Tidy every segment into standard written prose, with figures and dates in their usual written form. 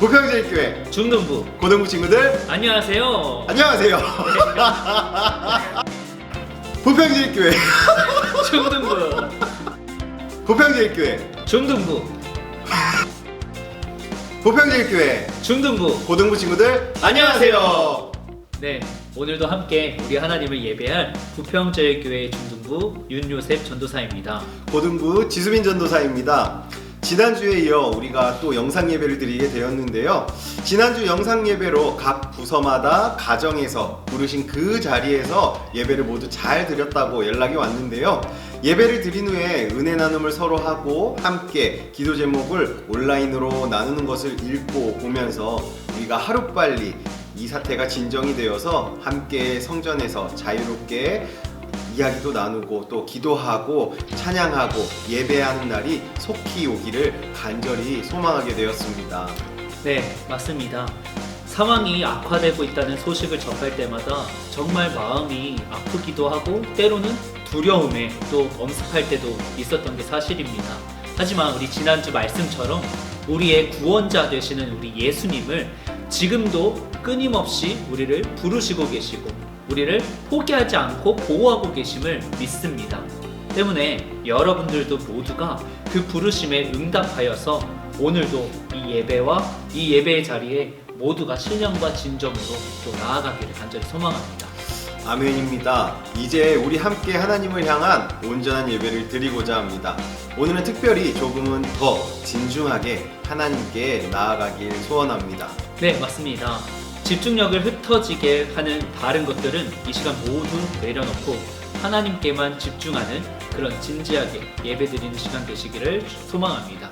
부평제일교회 중등부 고등부 친구들 안녕하세요. 안녕하세요. 부평제일교회 중등부 부평제일교회 중등부 부평제일교회 중등부 고등부 친구들 안녕하세요. 네, 오늘도 함께 우리 하나님을 예배할 부평제일교회 중등부 윤요셉 전도사입니다. 고등부 지수민 전도사입니다. 지난주에 이어 우리가 또 영상 예배를 드리게 되었는데요. 지난주 영상 예배로 각 부서마다 가정에서 부르신 그 자리에서 예배를 모두 잘 드렸다고 연락이 왔는데요. 예배를 드린 후에 은혜 나눔을 서로 하고 함께 기도 제목을 온라인으로 나누는 것을 읽고 보면서 우리가 하루빨리 이 사태가 진정이 되어서 함께 성전에서 자유롭게 이야기도 나누고 또 기도하고 찬양하고 예배하는 날이 속히 오기를 간절히 소망하게 되었습니다. 네, 맞습니다. 상황이 악화되고 있다는 소식을 접할 때마다 정말 마음이 아프기도 하고 때로는 두려움에 또 엄습할 때도 있었던 게 사실입니다. 하지만 우리 지난주 말씀처럼 우리의 구원자 되시는 우리 예수님을 지금도 끊임없이 우리를 부르시고 계시고 우리를 포기하지 않고 보호하고 계심을 믿습니다. 때문에 여러분들도 모두가 그 부르심에 응답하여서 오늘도 이 예배와 이 예배의 자리에 모두가 신령과 진정으로 또 나아가기를 간절히 소망합니다. 아멘입니다. 이제 우리 함께 하나님을 향한 온전한 예배를 드리고자 합니다. 오늘은 특별히 조금은 더 진중하게 하나님께 나아가길 소원합니다. 네, 맞습니다. 집중력을 흩어지게 하는 다른 것들은 이 시간 모두 내려놓고 하나님께만 집중하는 그런 진지하게 예배드리는 시간 되시기를 소망합니다.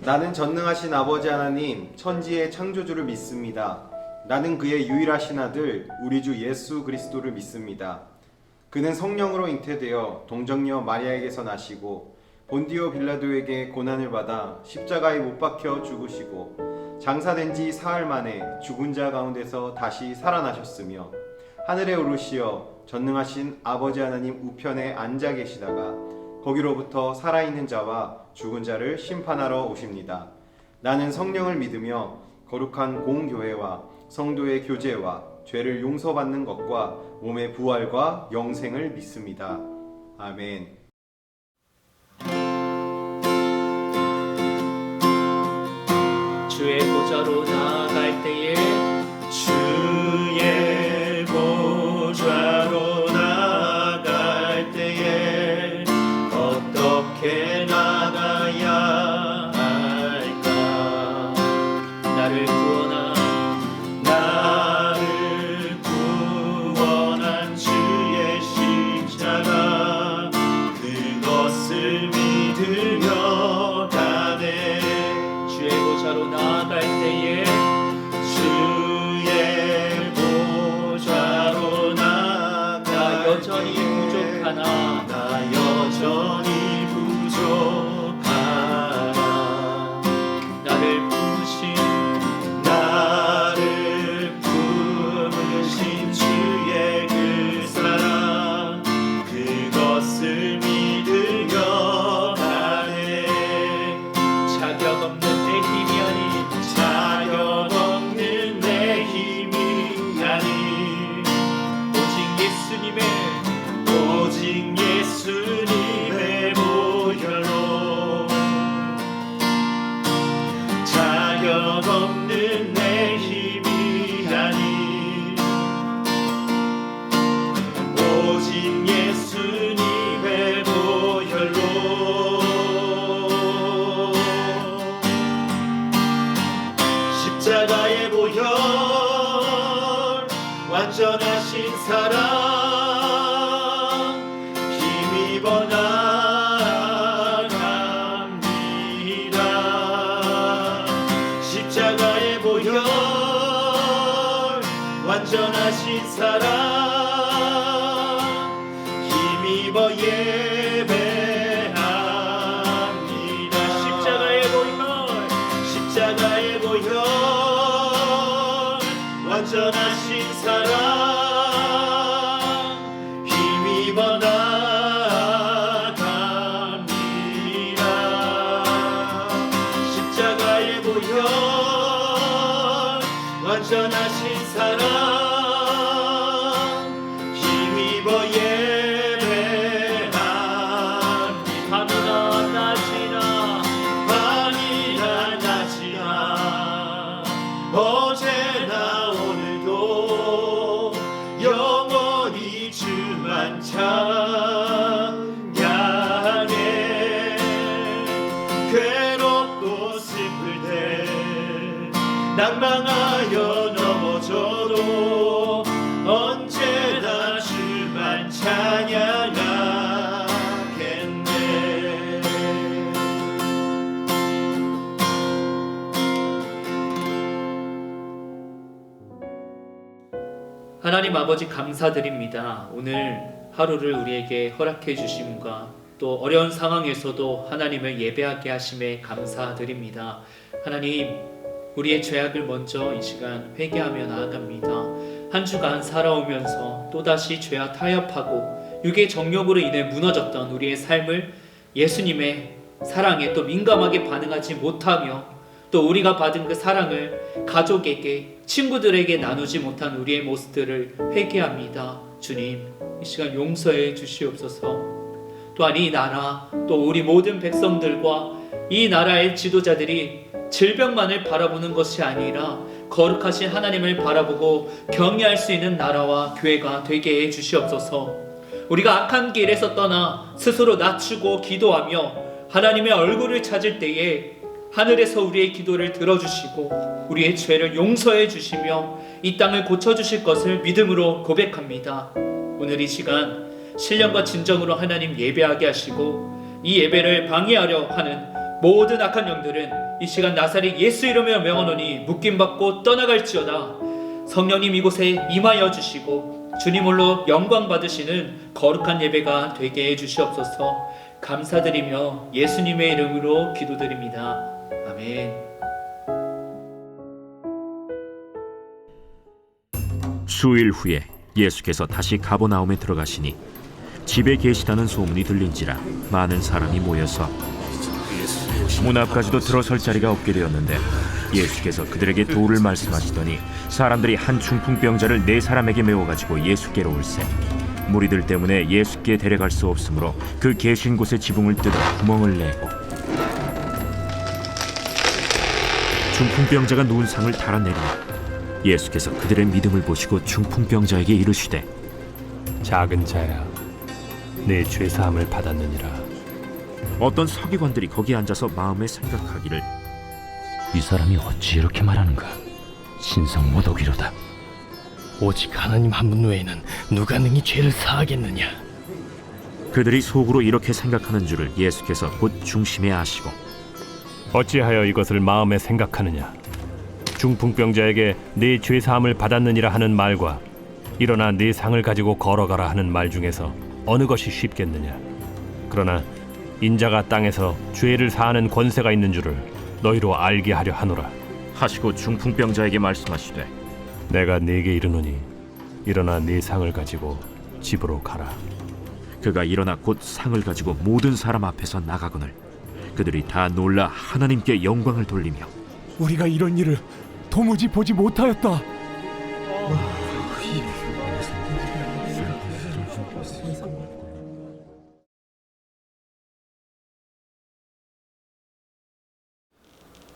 나는 전능하신 아버지 하나님, 천지의 창조주를 믿습니다. 나는 그의 유일하신 아들, 우리 주 예수 그리스도를 믿습니다. 그는 성령으로 잉태되어 동정녀 마리아에게서 나시고 본디오 빌라도에게 고난을 받아 십자가에 못 박혀 죽으시고 장사된 지 사흘 만에 죽은 자 가운데서 다시 살아나셨으며 하늘에 오르시어 전능하신 아버지 하나님 우편에 앉아 계시다가 거기로부터 살아있는 자와 죽은 자를 심판하러 오십니다. 나는 성령을 믿으며 거룩한 공교회와 성도의 교제와 죄를 용서받는 것과 몸의 부활과 영생을 믿습니다. 아멘. 주의 보좌로 나아갈 때에 주의 보좌로 나아갈 때에 어떻게 나가야 할까? 나를 구원한 주의 십자가 그것을 믿으며 가네. 주의 보좌로 나아갈 때에 주의 보좌로 나아갈 나 여전히 부족하나 나 여전히 부족하나 나를 품으신 주의 그 사랑 그것을 믿으며 가네. 자격 없는 내 힘이 아닌 자격 없는 내 힘이 아닌 오직 예수님의 보혈로 자격 없는 내 힘이 아닌 오직 예수님의 보혈로 십자가의 보혈 완전하신 사랑 힘입어 나아갑니다. 십자가의 보혈 완전하신 사랑 힘입어 예배합니다. 십자가의 보혈 완전하신 사랑 힘입어 나아갑니다. 십자가의 보혈 완전하신 사랑 힘입어 예배합니다. 밤이나 낮이나 어제나 오늘도 영원히 주만 찬양해. 괴롭고 슬플 때 낭망하여 넘어져도 언제나 주만 찬양하겠네. 하나님 아버지 감사드립니다. 오늘 하루를 우리에게 허락해 주심과 또 어려운 상황에서도 하나님을 예배하게 하심에 감사드립니다. 하나님, 우리의 죄악을 먼저 이 시간 회개하며 나아갑니다. 한 주간 살아오면서 또다시 죄와 타협하고 육의 정욕으로 인해 무너졌던 우리의 삶을 예수님의 사랑에 또 민감하게 반응하지 못하며 또 우리가 받은 그 사랑을 가족에게, 친구들에게 나누지 못한 우리의 모습들을 회개합니다. 주님, 이 시간 용서해 주시옵소서. 또한 이 나라, 또 우리 모든 백성들과 이 나라의 지도자들이 질병만을 바라보는 것이 아니라 거룩하신 하나님을 바라보고 경외할 수 있는 나라와 교회가 되게 해 주시옵소서. 우리가 악한 길에서 떠나 스스로 낮추고 기도하며 하나님의 얼굴을 찾을 때에 하늘에서 우리의 기도를 들어주시고 우리의 죄를 용서해 주시며 이 땅을 고쳐주실 것을 믿음으로 고백합니다. 오늘 이 시간 신령과 진정으로 하나님 예배하게 하시고 이 예배를 방해하려 하는 모든 악한 영들은 이 시간 나사렛 예수 이름으로 명하노니 묶임받고 떠나갈지어다. 성령님 이곳에 임하여 주시고 주님 홀로 영광 받으시는 거룩한 예배가 되게 해 주시옵소서. 감사드리며 예수님의 이름으로 기도드립니다. 아멘. 수일 후에 예수께서 다시 가버나움에 들어가시니 집에 계시다는 소문이 들린지라 많은 사람이 모여서 문 앞까지도 들어설 자리가 없게 되었는데 예수께서 그들에게 도를 말씀하시더니 사람들이 한 중풍병자를 4사람에게 메워가지고 예수께로 올세 무리들 때문에 예수께 데려갈 수 없으므로 그 계신 곳의 지붕을 뜯어 구멍을 내고 중풍병자가 누운 상을 달아내리니 예수께서 그들의 믿음을 보시고 중풍병자에게 이르시되 작은 자야, 내 죄사함을 받았느니라. 어떤 서기관들이 거기 앉아서 마음에 생각하기를 이 사람이 어찌 이렇게 말하는가? 신성 모독이로다. 오직 하나님 한 분 외에는 누가 능히 죄를 사하겠느냐? 그들이 속으로 이렇게 생각하는 줄을 예수께서 곧 중심에 아시고 어찌하여 이것을 마음에 생각하느냐? 중풍병자에게 네 죄사함을 받았느니라 하는 말과 일어나 네 상을 가지고 걸어가라 하는 말 중에서 어느 것이 쉽겠느냐? 그러나 인자가 땅에서 죄를 사하는 권세가 있는 줄을 너희로 알게 하려 하노라. 하시고 중풍병자에게 말씀하시되 내가 네게 이르노니 일어나 네 상을 가지고 집으로 가라. 그가 일어나 곧 상을 가지고 모든 사람 앞에서 나가거늘 그들이 다 놀라 하나님께 영광을 돌리며 우리가 이런 일을 도무지 보지 못하였다.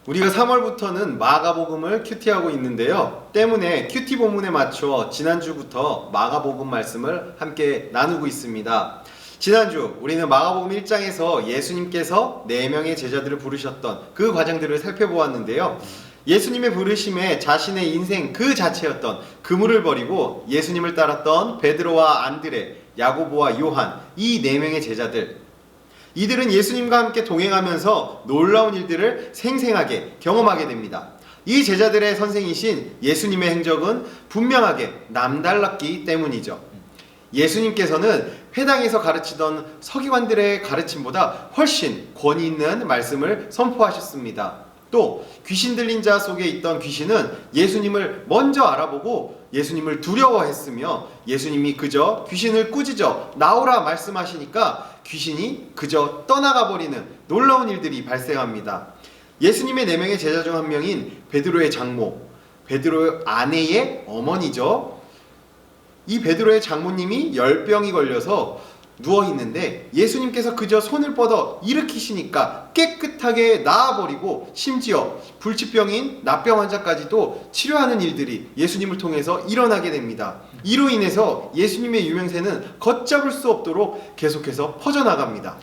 우리가 3월부터는 마가복음을 큐티하고 있는데요. 때문에 큐티 본문에 맞춰 지난주부터 마가복음 말씀을 함께 나누고 있습니다. 지난주 우리는 마가복음 1장에서 예수님께서 4명의 제자들을 부르셨던 그 과정들을 살펴보았는데요. 예수님의 부르심에 자신의 인생 그 자체였던 그물을 버리고 예수님을 따랐던 베드로와 안드레, 야고보와 요한, 이 네 명의 제자들. 이들은 예수님과 함께 동행하면서 놀라운 일들을 생생하게 경험하게 됩니다. 이 제자들의 선생이신 예수님의 행적은 분명하게 남달랐기 때문이죠. 예수님께서는 회당에서 가르치던 서기관들의 가르침보다 훨씬 권위 있는 말씀을 선포하셨습니다. 또 귀신 들린 자 속에 있던 귀신은 예수님을 먼저 알아보고 예수님을 두려워했으며 예수님이 그저 귀신을 꾸짖어 나오라 말씀하시니까 귀신이 그저 떠나가 버리는 놀라운 일들이 발생합니다. 예수님의 4명의 제자 중 한 명인 베드로의 장모, 베드로의 아내의 어머니죠. 이 베드로의 장모님이 열병이 걸려서 누워있는데 예수님께서 그저 손을 뻗어 일으키시니까 깨끗하게 나아버리고 심지어 불치병인 납병 환자까지도 치료하는 일들이 예수님을 통해서 일어나게 됩니다. 이로 인해서 예수님의 유명세는 걷잡을 수 없도록 계속해서 퍼져나갑니다.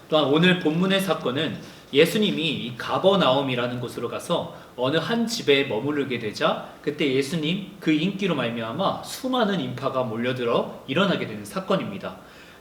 또한 오늘 본문의 사건은 예수님이 이 가버나움이라는 곳으로 가서 어느 한 집에 머무르게 되자 그때 예수님 그 인기로 말미암아 수많은 인파가 몰려들어 일어나게 되는 사건입니다.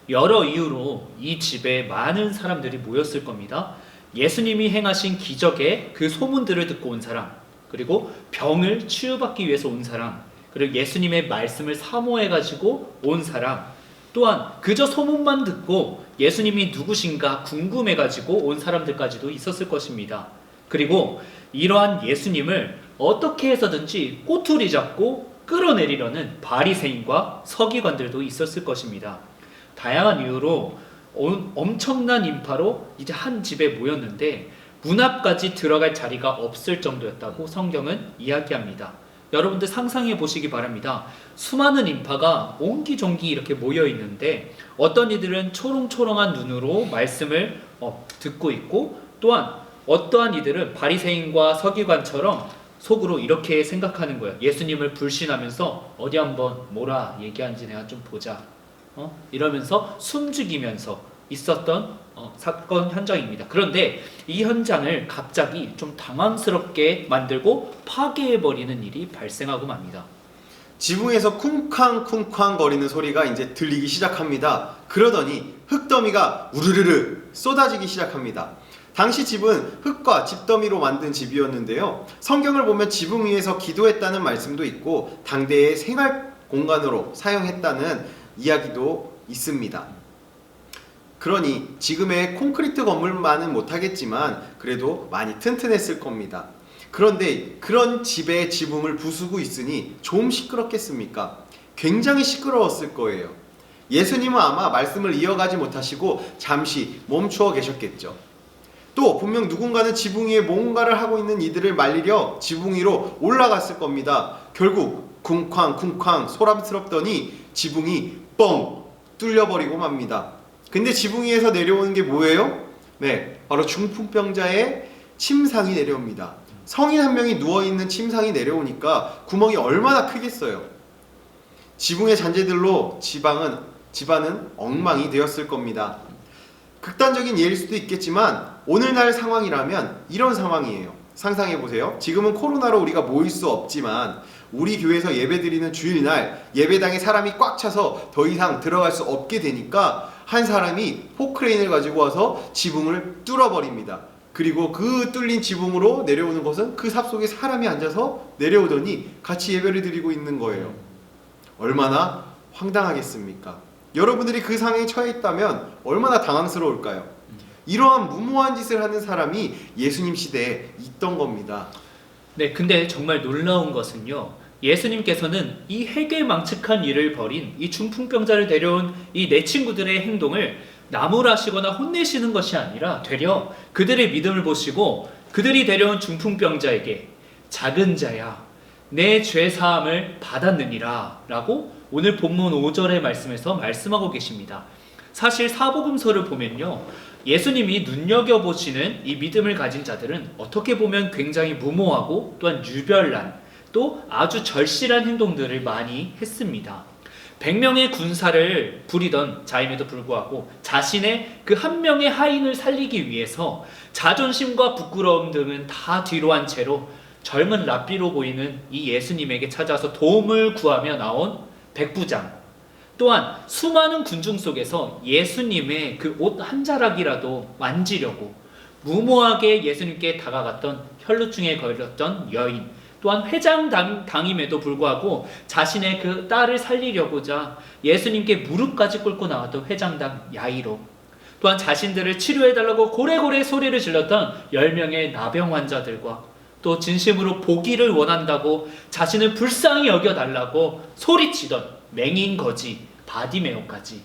여러 이유로 이 집에 많은 사람들이 모였을 겁니다. 예수님이 행하신 기적의 그 소문들을 듣고 온 사람, 그리고 병을 치유받기 위해서 온 사람, 그리고 예수님의 말씀을 사모해가지고 온 사람, 또한 그저 소문만 듣고 예수님이 누구신가 궁금해가지고 온 사람들까지도 있었을 것입니다. 그리고 이러한 예수님을 어떻게 해서든지 꼬투리 잡고 끌어내리려는 바리새인과 서기관들도 있었을 것입니다. 다양한 이유로 엄청난 인파로 이제 한 집에 모였는데 문 앞까지 들어갈 자리가 없을 정도였다고 성경은 이야기합니다. 여러분들 상상해 보시기 바랍니다. 수많은 인파가 옹기종기 이렇게 모여 있는데 어떤 이들은 초롱초롱한 눈으로 말씀을 듣고 있고 또한 어떠한 이들은 바리새인과 서기관처럼 속으로 이렇게 생각하는 거예요. 예수님을 불신하면서 어디 한번 뭐라 얘기하는지 내가 좀 보자. 이러면서 숨죽이면서 있었던 사건 현장입니다. 그런데 이 현장을 갑자기 좀 당황스럽게 만들고 파괴해버리는 일이 발생하고 맙니다. 지붕에서 쿵쾅쿵쾅 거리는 소리가 이제 들리기 시작합니다. 그러더니 흙더미가 우르르르 쏟아지기 시작합니다. 당시 집은 흙과 집더미로 만든 집이었는데요. 성경을 보면 지붕 위에서 기도했다는 말씀도 있고 당대의 생활 공간으로 사용했다는 이야기도 있습니다. 그러니 지금의 콘크리트 건물만은 못하겠지만 그래도 많이 튼튼했을 겁니다. 그런데 그런 집의 지붕을 부수고 있으니 좀 시끄럽겠습니까? 굉장히 시끄러웠을 거예요. 예수님은 아마 말씀을 이어가지 못하시고 잠시 멈추어 계셨겠죠. 또 분명 누군가는 지붕 위에 뭔가를 하고 있는 이들을 말리려 지붕 위로 올라갔을 겁니다. 결국 쿵쾅쿵쾅 소란스럽더니 지붕이 뻥 뚫려버리고 맙니다. 근데 지붕 위에서 내려오는 게 뭐예요? 네, 바로 중풍병자의 침상이 내려옵니다. 성인 한 명이 누워있는 침상이 내려오니까 구멍이 얼마나 크겠어요. 지붕의 잔재들로 집안은 엉망이 되었을 겁니다. 극단적인 예일 수도 있겠지만 오늘날 상황이라면 이런 상황이에요. 상상해보세요. 지금은 코로나로 우리가 모일 수 없지만 우리 교회에서 예배드리는 주일날 예배당에 사람이 꽉 차서 더 이상 들어갈 수 없게 되니까 한 사람이 포크레인을 가지고 와서 지붕을 뚫어버립니다. 그리고 그 뚫린 지붕으로 내려오는 것은 그 삽 속에 사람이 앉아서 내려오더니 같이 예배를 드리고 있는 거예요. 얼마나 황당하겠습니까? 여러분들이 그 상황에 처해 있다면 얼마나 당황스러울까요? 이러한 무모한 짓을 하는 사람이 예수님 시대에 있던 겁니다. 네, 근데 정말 놀라운 것은요. 예수님께서는 이 해괴망측한 일을 벌인 이 중풍병자를 데려온 이 네 친구들의 행동을 나무라시거나 혼내시는 것이 아니라 되려 그들의 믿음을 보시고 그들이 데려온 중풍병자에게 작은 자야 내 죄사함을 받았느니라 라고 오늘 본문 5절의 말씀에서 말씀하고 계십니다. 사실 사복음서를 보면요, 예수님이 눈여겨보시는 이 믿음을 가진 자들은 어떻게 보면 굉장히 무모하고 또한 유별난 또 아주 절실한 행동들을 많이 했습니다. 100명의 군사를 부리던 자임에도 불구하고 자신의 그 한 명의 하인을 살리기 위해서 자존심과 부끄러움 등은 다 뒤로 한 채로 젊은 랍비로 보이는 이 예수님에게 찾아서 도움을 구하며 나온 백부장, 또한 수많은 군중 속에서 예수님의 그 옷 한 자락이라도 만지려고 무모하게 예수님께 다가갔던 혈루증에 걸렸던 여인, 또한 회장당임에도 불구하고 자신의 그 딸을 살리려고자 예수님께 무릎까지 꿇고 나왔던 회장당 야이로, 또한 자신들을 치료해달라고 고래고래 소리를 질렀던 10명의 나병 환자들과 또 진심으로 보기를 원한다고 자신을 불쌍히 여겨달라고 소리치던 맹인 거지 바디메오까지.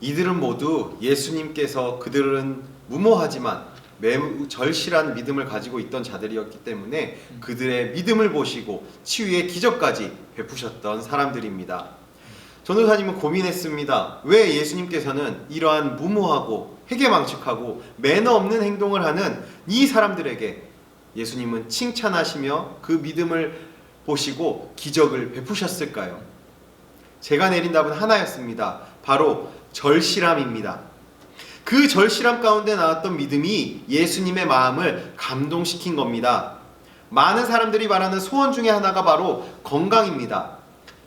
이들은 모두 예수님께서 그들은 무모하지만 매우 절실한 믿음을 가지고 있던 자들이었기 때문에 그들의 믿음을 보시고 치유의 기적까지 베푸셨던 사람들입니다. 전도사님은 고민했습니다. 왜 예수님께서는 이러한 무모하고 회개망측하고 매너 없는 행동을 하는 이 사람들에게 예수님은 칭찬하시며 그 믿음을 보시고 기적을 베푸셨을까요? 제가 내린 답은 하나였습니다. 바로 절실함입니다. 그 절실함 가운데 나왔던 믿음이 예수님의 마음을 감동시킨 겁니다. 많은 사람들이 말하는 소원 중에 하나가 바로 건강입니다.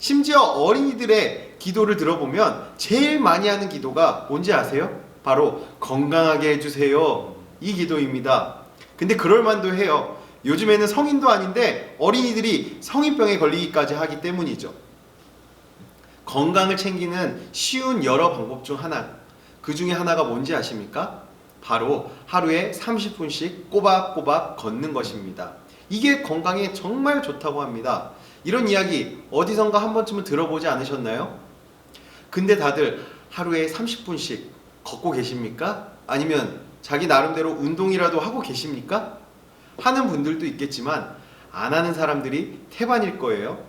심지어 어린이들의 기도를 들어보면 제일 많이 하는 기도가 뭔지 아세요? 바로 건강하게 해주세요. 이 기도입니다. 근데 그럴만도 해요. 요즘에는 성인도 아닌데 어린이들이 성인병에 걸리기까지 하기 때문이죠. 건강을 챙기는 쉬운 여러 방법 중 하나, 그 중에 하나가 뭔지 아십니까? 바로 하루에 30분씩 꼬박꼬박 걷는 것입니다. 이게 건강에 정말 좋다고 합니다. 이런 이야기 어디선가 한 번쯤은 들어보지 않으셨나요? 근데 다들 하루에 30분씩 걷고 계십니까? 아니면 자기 나름대로 운동이라도 하고 계십니까? 하는 분들도 있겠지만 안 하는 사람들이 태반일 거예요.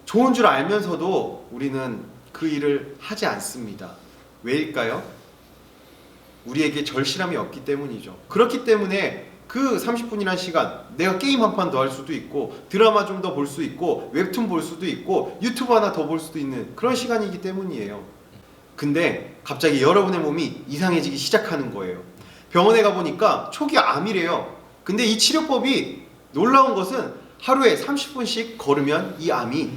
좋은 줄 알면서도 우리는 그 일을 하지 않습니다. 왜일까요? 우리에게 절실함이 없기 때문이죠. 그렇기 때문에 그 30분이라는 시간, 내가 게임 한 판 더 할 수도 있고 드라마 좀 더 볼 수 있고 웹툰 볼 수도 있고 유튜브 하나 더 볼 수도 있는 그런 시간이기 때문이에요. 근데 갑자기 여러분의 몸이 이상해지기 시작하는 거예요. 병원에 가보니까 초기 암이래요. 근데 이 치료법이 놀라운 것은 하루에 30분씩 걸으면 이 암이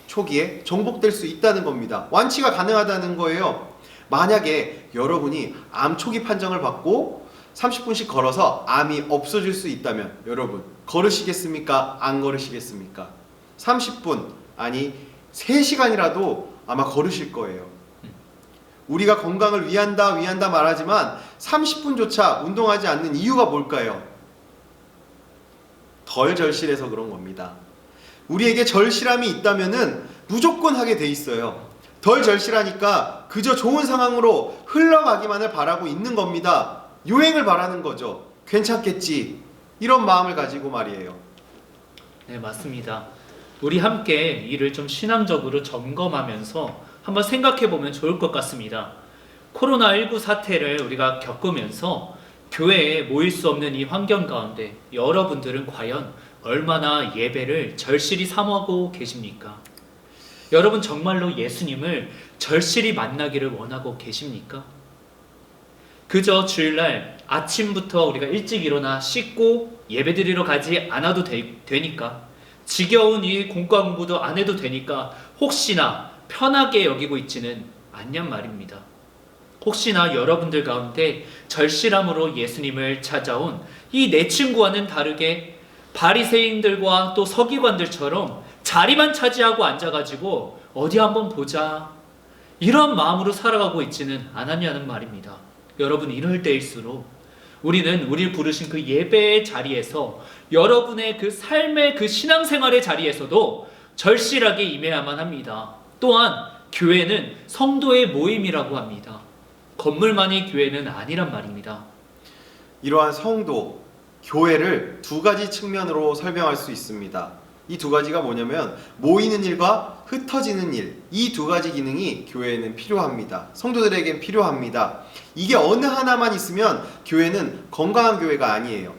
초기에 정복될 수 있다는 겁니다. 완치가 가능하다는 거예요. 만약에 여러분이 암 초기 판정을 받고 30분씩 걸어서 암이 없어질 수 있다면 여러분 걸으시겠습니까? 안 걸으시겠습니까? 30분 아니 3시간이라도 아마 걸으실 거예요. 우리가 건강을 위한다 말하지만 30분조차 운동하지 않는 이유가 뭘까요? 덜 절실해서 그런 겁니다. 우리에게 절실함이 있다면은 무조건 하게 돼 있어요. 덜 절실하니까 그저 좋은 상황으로 흘러가기만을 바라고 있는 겁니다. 요행을 바라는 거죠. 괜찮겠지. 이런 마음을 가지고 말이에요. 네, 맞습니다. 우리 함께 이를 좀 신앙적으로 점검하면서 한번 생각해 보면 좋을 것 같습니다. 코로나19 사태를 우리가 겪으면서 교회에 모일 수 없는 이 환경 가운데 여러분들은 과연 얼마나 예배를 절실히 사모하고 계십니까? 여러분 정말로 예수님을 절실히 만나기를 원하고 계십니까? 그저 주일날 아침부터 우리가 일찍 일어나 씻고 예배드리러 가지 않아도 되니까, 지겨운 이 공과 공부도 안 해도 되니까 혹시나 편하게 여기고 있지는 않냔 말입니다. 혹시나 여러분들 가운데 절실함으로 예수님을 찾아온 이 내 친구와는 다르게 바리새인들과 또 서기관들처럼 자리만 차지하고 앉아가지고 어디 한번 보자 이런 마음으로 살아가고 있지는 않았냐는 말입니다. 여러분, 이럴 때일수록 우리는 우리를 부르신 그 예배의 자리에서, 여러분의 그 삶의 그 신앙생활의 자리에서도 절실하게 임해야만 합니다. 또한 교회는 성도의 모임이라고 합니다. 건물만이 교회는 아니란 말입니다. 이러한 성도, 교회를 두 가지 측면으로 설명할 수 있습니다. 이 두 가지가 뭐냐면 모이는 일과 흩어지는 일, 이 두 가지 기능이 교회에는 필요합니다. 성도들에겐 필요합니다. 이게 어느 하나만 있으면 교회는 건강한 교회가 아니에요.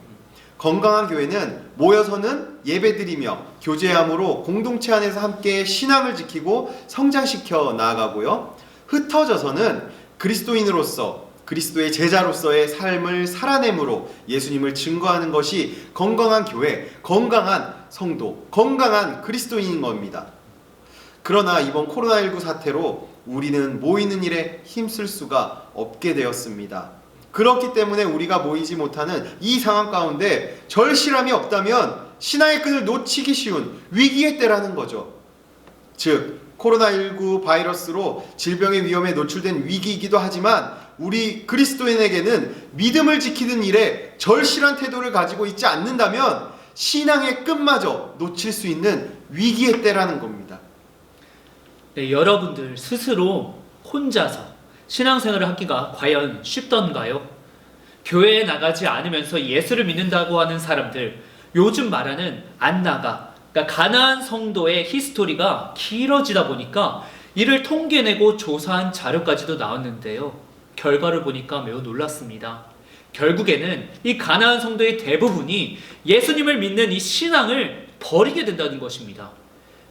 건강한 교회는 모여서는 예배드리며 교제함으로 공동체 안에서 함께 신앙을 지키고 성장시켜 나아가고요. 흩어져서는 그리스도인으로서, 그리스도의 제자로서의 삶을 살아내므로 예수님을 증거하는 것이 건강한 교회, 건강한 성도, 건강한 그리스도인인 겁니다. 그러나 이번 코로나19 사태로 우리는 모이는 일에 힘쓸 수가 없게 되었습니다. 그렇기 때문에 우리가 모이지 못하는 이 상황 가운데 절실함이 없다면 신앙의 끈을 놓치기 쉬운 위기의 때라는 거죠. 즉 코로나19 바이러스로 질병의 위험에 노출된 위기이기도 하지만 우리 그리스도인에게는 믿음을 지키는 일에 절실한 태도를 가지고 있지 않는다면 신앙의 끈마저 놓칠 수 있는 위기의 때라는 겁니다. 네, 여러분들 스스로 혼자서 신앙생활을 하기가 과연 쉽던가요? 교회에 나가지 않으면서 예수를 믿는다고 하는 사람들, 요즘 말하는 안 나가, 그러니까 가나안 성도의 히스토리가 길어지다 보니까 이를 통계내고 조사한 자료까지도 나왔는데요. 결과를 보니까 매우 놀랐습니다. 결국에는 이 가나안 성도의 대부분이 예수님을 믿는 이 신앙을 버리게 된다는 것입니다.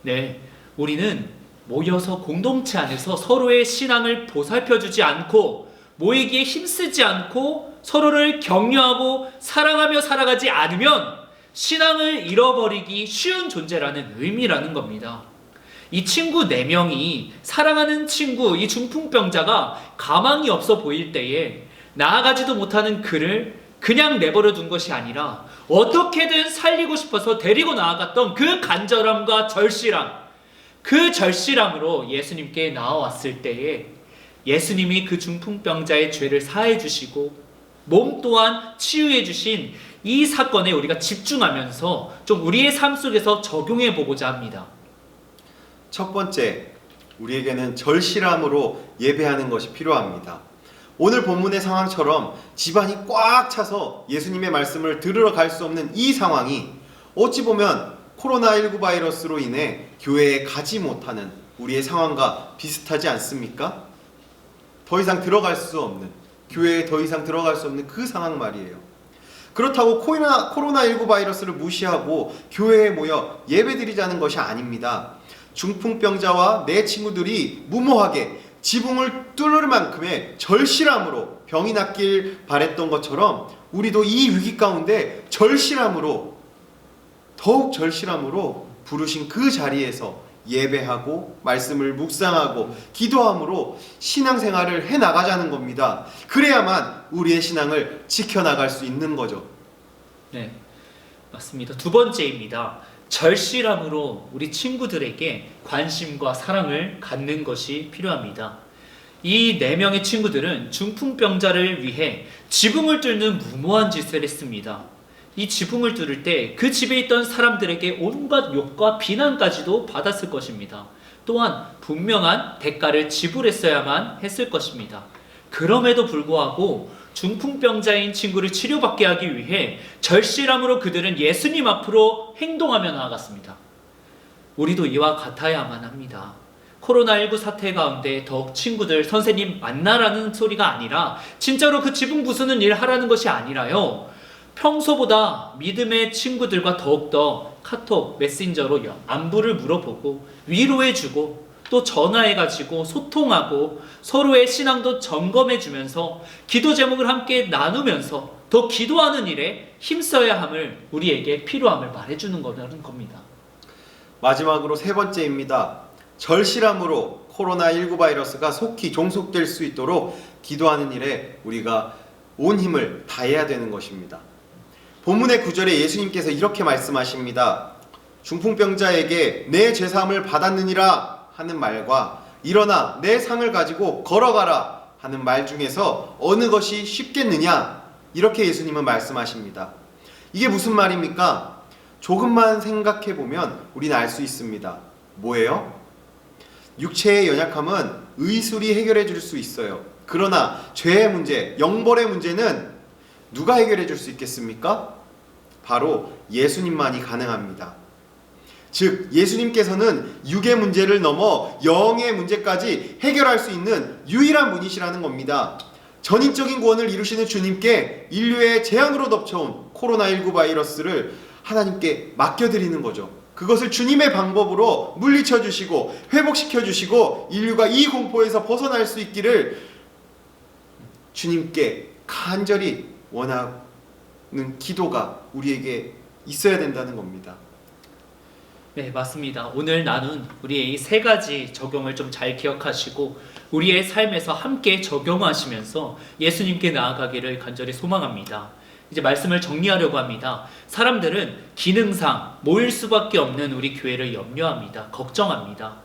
네, 우리는 모여서 공동체 안에서 서로의 신앙을 보살펴주지 않고 모이기에 힘쓰지 않고 서로를 격려하고 사랑하며 살아가지 않으면 신앙을 잃어버리기 쉬운 존재라는 의미라는 겁니다. 이 친구 4명이 사랑하는 친구 이 중풍병자가 가망이 없어 보일 때에 나아가지도 못하는 그를 그냥 내버려 둔 것이 아니라 어떻게든 살리고 싶어서 데리고 나아갔던 그 간절함과 절실함, 그 절실함으로 예수님께 나아왔을 때에 예수님이 그 중풍병자의 죄를 사해 주시고 몸 또한 치유해 주신 이 사건에 우리가 집중하면서 좀 우리의 삶 속에서 적용해 보고자 합니다. 첫 번째, 우리에게는 절실함으로 예배하는 것이 필요합니다. 오늘 본문의 상황처럼 집안이 꽉 차서 예수님의 말씀을 들으러 갈 수 없는 이 상황이 어찌 보면 코로나19 바이러스로 인해 교회에 가지 못하는 우리의 상황과 비슷하지 않습니까? 더 이상 들어갈 수 없는, 교회에 더 이상 들어갈 수 없는 그 상황 말이에요. 그렇다고 코로나19 바이러스를 무시하고 교회에 모여 예배드리자는 것이 아닙니다. 중풍병자와 내 친구들이 무모하게 지붕을 뚫을 만큼의 절실함으로 병이 낫길 바랬던 것처럼 우리도 이 위기 가운데 더욱 절실함으로 부르신 그 자리에서 예배하고 말씀을 묵상하고 기도함으로 신앙생활을 해나가자는 겁니다. 그래야만 우리의 신앙을 지켜나갈 수 있는 거죠. 네, 맞습니다. 두 번째입니다. 절실함으로 우리 친구들에게 관심과 사랑을 갖는 것이 필요합니다. 이 4명의 친구들은 중풍병자를 위해 지붕을 뚫는 무모한 짓을 했습니다. 이 지붕을 뚫을 때 그 집에 있던 사람들에게 온갖 욕과 비난까지도 받았을 것입니다. 또한 분명한 대가를 지불했어야만 했을 것입니다. 그럼에도 불구하고 중풍병자인 친구를 치료받게 하기 위해 절실함으로 그들은 예수님 앞으로 행동하며 나아갔습니다. 우리도 이와 같아야만 합니다. 코로나19 사태 가운데 더욱 친구들, 선생님 만나라는 소리가 아니라 진짜로 그 지붕 부수는 일 하라는 것이 아니라요. 평소보다 믿음의 친구들과 더욱더 카톡, 메신저로 안부를 물어보고 위로해주고 또 전화해가지고 소통하고 서로의 신앙도 점검해주면서 기도 제목을 함께 나누면서 더 기도하는 일에 힘써야 함을 우리에게 필요함을 말해주는 거라는 겁니다. 마지막으로 세 번째입니다. 절실함으로 코로나19 바이러스가 속히 종속될 수 있도록 기도하는 일에 우리가 온 힘을 다해야 되는 것입니다. 본문의 9절에 예수님께서 이렇게 말씀하십니다. 중풍병자에게 내 죄사함을 받았느니라 하는 말과 일어나 내 상을 가지고 걸어가라 하는 말 중에서 어느 것이 쉽겠느냐, 이렇게 예수님은 말씀하십니다. 이게 무슨 말입니까? 조금만 생각해 보면 우리는 알 수 있습니다. 뭐예요? 육체의 연약함은 의술이 해결해 줄 수 있어요. 그러나 죄의 문제, 영벌의 문제는 누가 해결해 줄 수 있겠습니까? 바로 예수님만이 가능합니다. 즉 예수님께서는 육의 문제를 넘어 영의 문제까지 해결할 수 있는 유일한 분이시라는 겁니다. 전인적인 구원을 이루시는 주님께 인류의 재앙으로 덮쳐온 코로나19 바이러스를 하나님께 맡겨드리는 거죠. 그것을 주님의 방법으로 물리쳐 주시고 회복시켜 주시고 인류가 이 공포에서 벗어날 수 있기를 주님께 간절히 원하는 기도가 우리에게 있어야 된다는 겁니다. 네, 맞습니다. 오늘 나눈 우리의 이 세 가지 적용을 좀 잘 기억하시고 우리의 삶에서 함께 적용하시면서 예수님께 나아가기를 간절히 소망합니다. 이제 말씀을 정리하려고 합니다. 사람들은 기능상 모일 수밖에 없는 우리 교회를 염려합니다. 걱정합니다.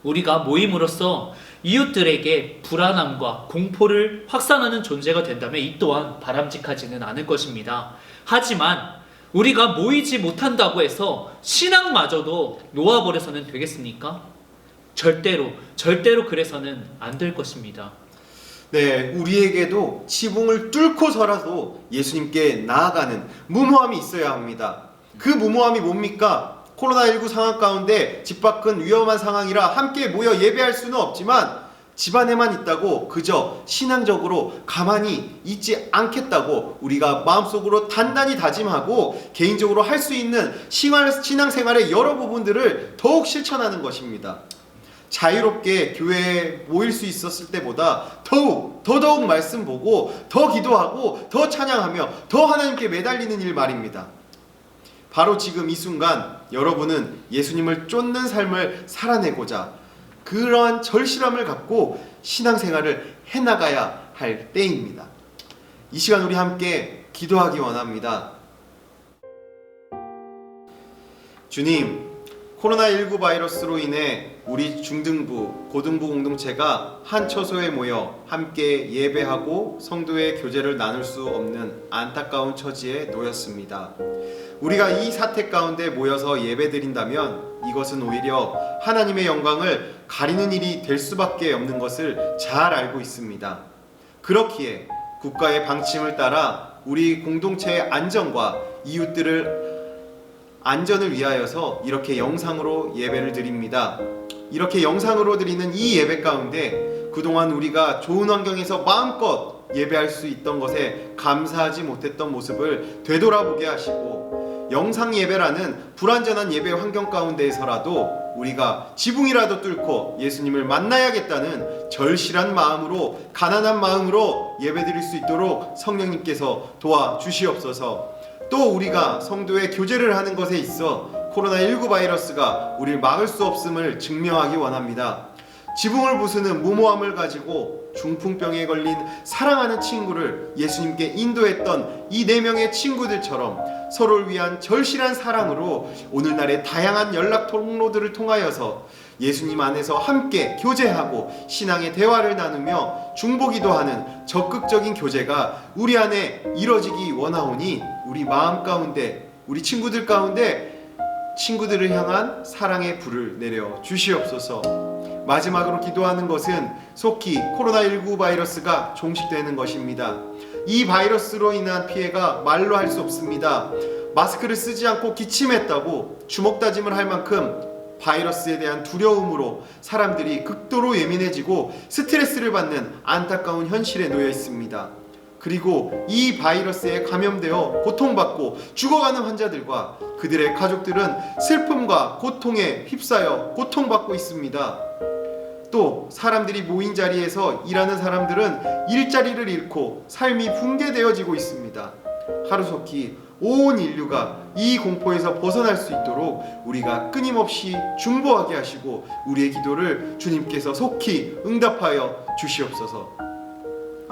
우리가 모임으로써 이웃들에게 불안함과 공포를 확산하는 존재가 된다면 이 또한 바람직하지는 않을 것입니다. 하지만 우리가 모이지 못한다고 해서 신앙마저도 놓아버려서는 되겠습니까? 절대로 그래서는 안 될 것입니다. 네, 우리에게도 지붕을 뚫고서라도 예수님께 나아가는 무모함이 있어야 합니다. 그 무모함이 뭡니까? 코로나19 상황 가운데 집 밖은 위험한 상황이라 함께 모여 예배할 수는 없지만 집 안에만 있다고 그저 신앙적으로 가만히 있지 않겠다고 우리가 마음속으로 단단히 다짐하고 개인적으로 할 수 있는 신앙생활의 여러 부분들을 더욱 실천하는 것입니다. 자유롭게 교회에 모일 수 있었을 때보다 더더욱 말씀 보고 더 기도하고 더 찬양하며 더 하나님께 매달리는 일 말입니다. 바로 지금 이 순간 여러분은 예수님을 쫓는 삶을 살아내고자 그러한 절실함을 갖고 신앙생활을 해나가야 할 때입니다. 이 시간 우리 함께 기도하기 원합니다. 주님, 코로나19 바이러스로 인해 우리 중등부, 고등부 공동체가 한 처소에 모여 함께 예배하고 성도의 교제를 나눌 수 없는 안타까운 처지에 놓였습니다. 우리가 이 사태 가운데 모여서 예배드린다면 이것은 오히려 하나님의 영광을 가리는 일이 될 수밖에 없는 것을 잘 알고 있습니다. 그렇기에 국가의 방침을 따라 우리 공동체의 안전과 이웃들을 안전을 위하여서 이렇게 영상으로 예배를 드립니다. 이렇게 영상으로 드리는 이 예배 가운데 그동안 우리가 좋은 환경에서 마음껏 예배할 수 있던 것에 감사하지 못했던 모습을 되돌아보게 하시고 영상 예배라는 불완전한 예배 환경 가운데에서라도 우리가 지붕이라도 뚫고 예수님을 만나야겠다는 절실한 마음으로 가난한 마음으로 예배드릴 수 있도록 성령님께서 도와주시옵소서. 또 우리가 성도의 교제를 하는 것에 있어 코로나19 바이러스가 우리를 막을 수 없음을 증명하기 원합니다. 지붕을 부수는 무모함을 가지고 중풍병에 걸린 사랑하는 친구를 예수님께 인도했던 이 4명의 친구들처럼 서로를 위한 절실한 사랑으로 오늘날의 다양한 연락 통로들을 통하여서 예수님 안에서 함께 교제하고 신앙의 대화를 나누며 중보기도 하는 적극적인 교제가 우리 안에 이뤄지기 원하오니 우리 마음 가운데 우리 친구들 가운데 친구들을 향한 사랑의 불을 내려 주시옵소서. 마지막으로 기도하는 것은 속히 코로나19 바이러스가 종식되는 것입니다. 이 바이러스로 인한 피해가 말로 할 수 없습니다. 마스크를 쓰지 않고 기침했다고 주먹다짐을 할 만큼 바이러스에 대한 두려움으로 사람들이 극도로 예민해지고 스트레스를 받는 안타까운 현실에 놓여 있습니다. 그리고 이 바이러스에 감염되어 고통받고 죽어가는 환자들과 그들의 가족들은 슬픔과 고통에 휩싸여 고통받고 있습니다. 또 사람들이 모인 자리에서 일하는 사람들은 일자리를 잃고 삶이 붕괴되어지고 있습니다. 하루속히 온 인류가 이 공포에서 벗어날 수 있도록 우리가 끊임없이 중보하게 하시고 우리의 기도를 주님께서 속히 응답하여 주시옵소서.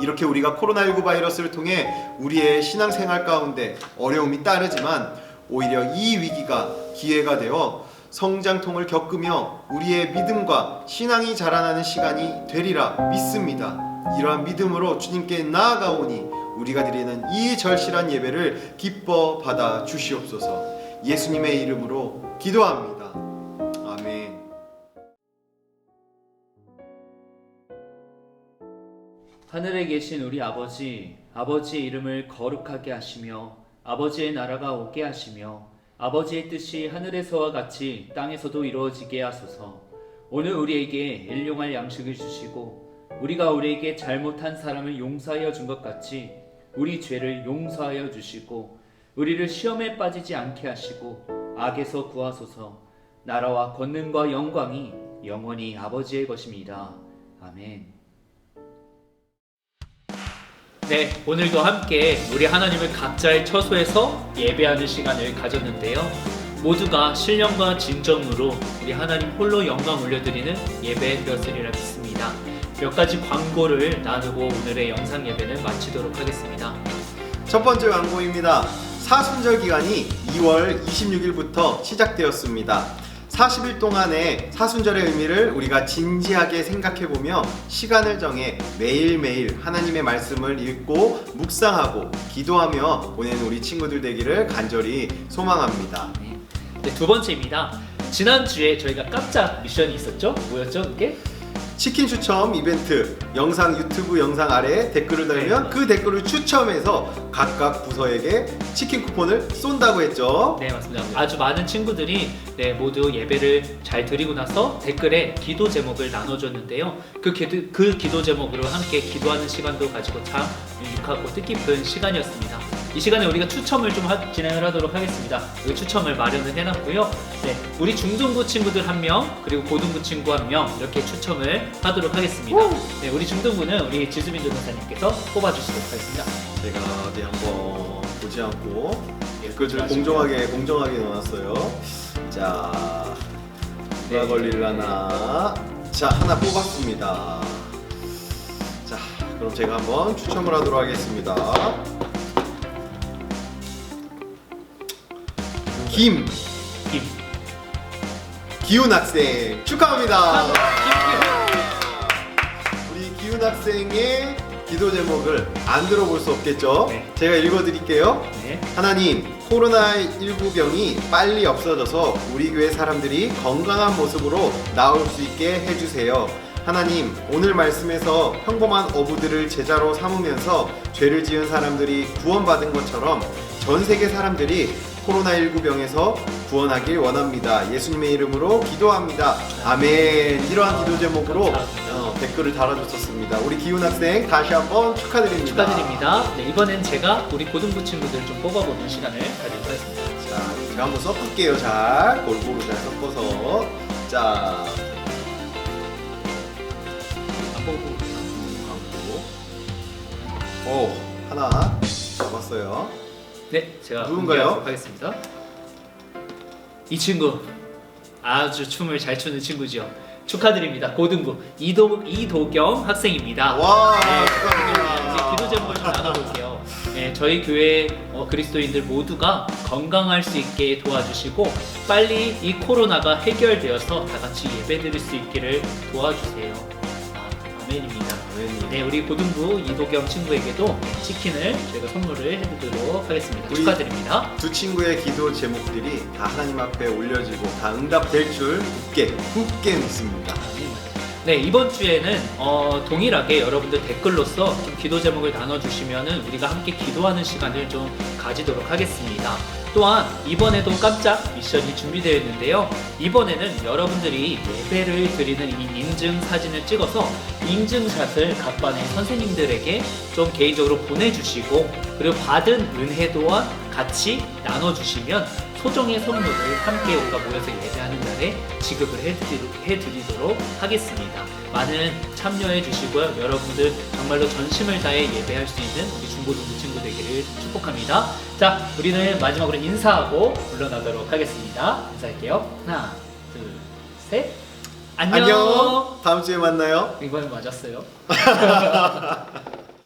이렇게 우리가 코로나19 바이러스를 통해 우리의 신앙생활 가운데 어려움이 따르지만 오히려 이 위기가 기회가 되어 성장통을 겪으며 우리의 믿음과 신앙이 자라나는 시간이 되리라 믿습니다. 이러한 믿음으로 주님께 나아가오니 우리가 드리는 이 절실한 예배를 기뻐 받아 주시옵소서. 예수님의 이름으로 기도합니다. 아멘. 하늘에 계신 우리 아버지, 아버지의 이름을 거룩하게 하시며 아버지의 나라가 오게 하시며 아버지의 뜻이 하늘에서와 같이 땅에서도 이루어지게 하소서. 오늘 우리에게 일용할 양식을 주시고 우리가 우리에게 잘못한 사람을 용서하여 준 것 같이 우리 죄를 용서하여 주시고 우리를 시험에 빠지지 않게 하시고 악에서 구하소서. 나라와 권능과 영광이 영원히 아버지의 것입니다. 아멘. 네, 오늘도 함께 우리 하나님을 각자의 처소에서 예배하는 시간을 가졌는데요. 모두가 신령과 진정으로 우리 하나님 홀로 영광 올려드리는 예배 되었으리라 믿습니다. 몇 가지 광고를 나누고 오늘의 영상 예배는 마치도록 하겠습니다. 첫 번째 광고입니다. 사순절 기간이 2월 26일부터 시작되었습니다. 40일 동안의 사순절의 의미를 우리가 진지하게 생각해보며 시간을 정해 매일매일 하나님의 말씀을 읽고 묵상하고 기도하며 보내는 우리 친구들 되기를 간절히 소망합니다. 네, 두 번째입니다. 지난주에 저희가 깜짝 미션이 있었죠? 뭐였죠 그게? 치킨 추첨 이벤트 영상 유튜브 영상 아래에 댓글을 달면 네. 그 댓글을 추첨해서 각각 부서에게 치킨 쿠폰을 쏜다고 했죠. 네, 맞습니다. 아주 많은 친구들이 모두 예배를 잘 드리고 나서 댓글에 기도 제목을 나눠줬는데요. 그 기도 제목으로 함께 기도하는 시간도 가지고 참 유익하고 뜻깊은 시간이었습니다. 이 시간에 우리가 추첨을 좀 진행을 하도록 하겠습니다. 여기 추첨을 마련을 해놨고요. 네, 우리 중등부 친구들 1명 그리고 고등부 친구 1명 이렇게 추첨을 하도록 하겠습니다. 네, 우리 중등부는 우리 지수민 전도사님께서 뽑아주시도록 하겠습니다. 제가 어디 한번 보지 않고 댓글을 그렇습니다. 공정하게 넣어놨어요. 자, 누가 걸릴라나? 자, 하나 뽑았습니다. 자, 그럼 제가 한번 추첨을 하도록 하겠습니다. 기훈 학생 축하합니다. 우리 기훈 학생의 기도 제목을 안 들어볼 수 없겠죠? 네. 제가 읽어드릴게요. 네. 하나님, 코로나19 병이 빨리 없어져서 우리 교회 사람들이 건강한 모습으로 나올 수 있게 해주세요. 하나님, 오늘 말씀에서 평범한 어부들을 제자로 삼으면서 죄를 지은 사람들이 구원받은 것처럼 전 세계 사람들이 코로나19 병에서 구원하길 원합니다. 예수님의 이름으로 기도합니다. 아멘. 이러한 기도 제목으로 댓글을 달아줬었습니다. 우리 기훈 학생 다시 한번 축하드립니다. 축하드립니다. 네, 이번엔 제가 우리 고등부 친구들 좀 뽑아보는 시간을 가지도록 하겠습니다. 자, 제가 한번 섞을게요. 잘 골고루 잘 섞어서. 자, 안 보고 오, 하나 잡았어요. 네, 제가 누군가요? 공개하도록 하겠습니다. 이 친구 아주 춤을 잘 추는 친구죠. 축하드립니다. 고등부 이도경 학생입니다. 와, 네, 축하드립니다. 이제 기도 제목을 좀 나눠볼게요. 네, 저희 교회 그리스도인들 모두가 건강할 수 있게 도와주시고 빨리 이 코로나가 해결되어서 다 같이 예배드릴 수 있기를 도와주세요. 아멘입니다. 네, 우리 고등부 이도경 친구에게도 치킨을 저희가 선물을 해드리도록 하겠습니다. 우리 축하드립니다. 두 친구의 기도 제목들이 다 하나님 앞에 올려지고 다 응답될 줄 굳게 믿습니다. 네, 이번 주에는 동일하게 여러분들 댓글로서 좀 기도 제목을 나눠주시면은 우리가 함께 기도하는 시간을 좀 가지도록 하겠습니다. 또한 이번에도 깜짝 미션이 준비되어 있는데요. 이번에는 여러분들이 예배를 드리는 이 인증 사진을 찍어서 인증샷을 각 반의 선생님들에게 좀 개인적으로 보내주시고 그리고 받은 은혜 또한 같이 나눠주시면 소정의 선물을 함께 우리가 모여서 예배하는 날에 지급을 해드리도록 하겠습니다. 많은 참여해 주시고요. 여러분들 정말로 전심을 다해 예배할 수 있는 우리 중고등부 친구 되기를 축복합니다. 자, 우리는 마지막으로 인사하고 물러나도록 하겠습니다. 인사할게요. 하나, 둘, 셋. 안녕. 다음 주에 만나요. 이번엔 맞았어요.